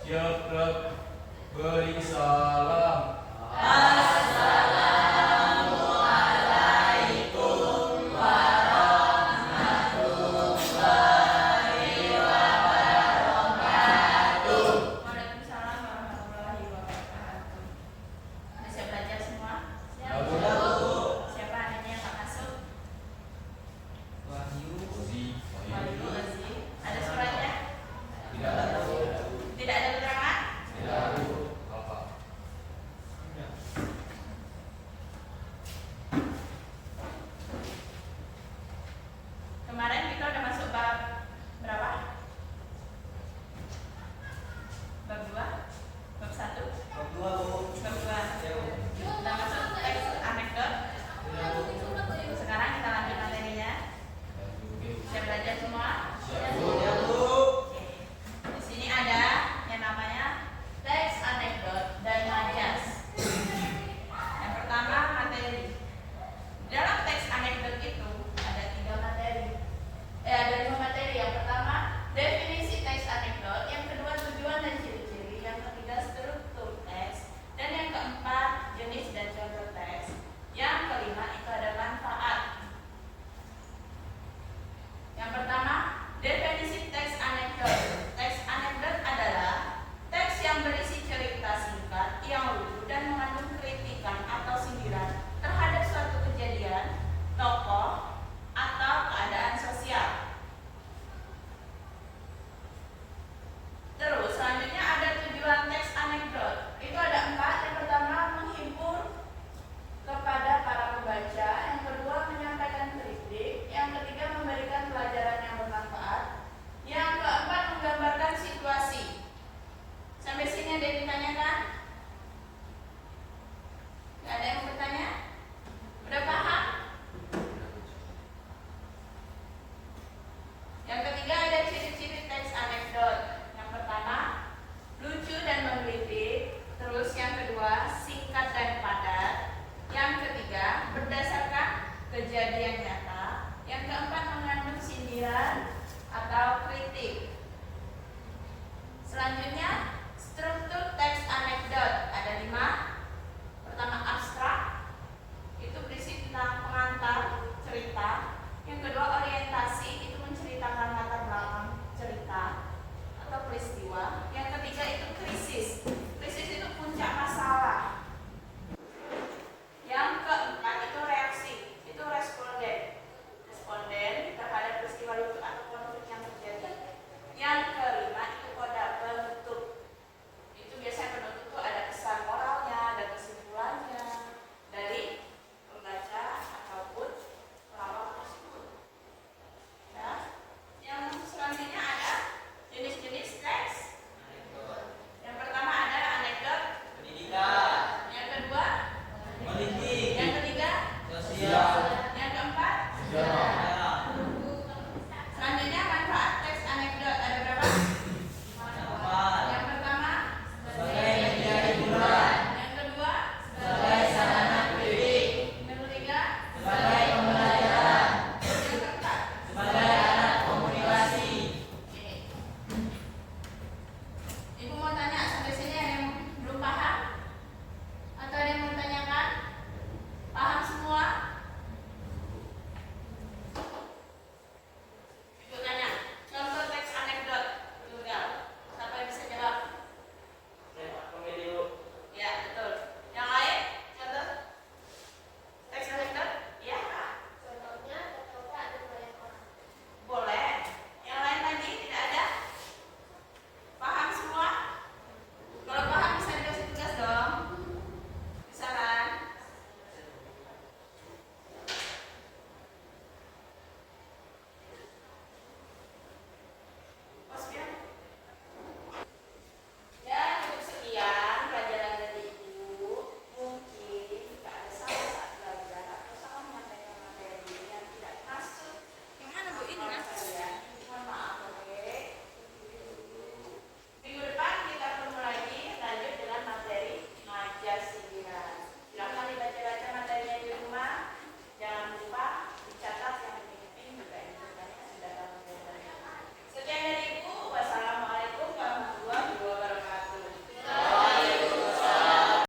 Siap, gerak. Beri salam. Assalamualaikum warahmatullahi wabarakatuh. Waalaikumsalam warahmatullahi wabarakatuh. Sudah siap belajar semua? Siap. Siapa adanya yang tak masuk? Ozi. Wahyu Aziz. Ada suratnya? Tidak ada. Tidak ada keterangan? Tidak ada. Apa? Kemarin kita udah masuk bab berapa? Bab 2? Bab 1? Bab 2. Kita masuk teks anekdot. Sekarang kita lanjut materinya. Siap belajar semua? Oke. Di sini ada yang namanya teks anekdot dan majas. Yang pertama materi. Dalam teks anekdot itu ada 3 materi. Ada 5 materi. Yang pertama definisi teks anekdot, yang kedua tujuan dan ciri-ciri, yang ketiga struktur teks, dan yang keempat jenis dan contoh teks. Yang kelima itu ada manfaat. Yang pertama, definisi teks anekdot. Teks anekdot adalah teks yang berisi cerita singkat yang lucu dan mengandung kritikan atau sindiran terhadap suatu kejadian, tokoh, atau keadaan sosial. Terus selanjutnya ada tujuan teks anekdot. Itu ada 4. Yang pertama, menghibur kepada para pembaca. Yang kedua, menyampaikan kritik. Yang ketiga, memberikan pelajaran yang bermanfaat. Yang keempat, menggambarkan situasi. Sampai sini ada yang ditanyakan? Gak ada yang bertanya? Udah paham? Yang ketiga ada ciri-ciri teks anekdot. Yang pertama, lucu dan menggelitik. Terus yang kedua, singkat dan padat. Yang ketiga, berdasarkan kejadian nyata. Yang keempat, mengandung sindiran atau kritik. Selanjutnya, struktur teks anekdot ada 5. Pertama, abstrak. Itu berisi tentang pengantar cerita. Yang kedua, orientasi. Itu menceritakan latar belakang cerita atau peristiwa. Yang ketiga, itu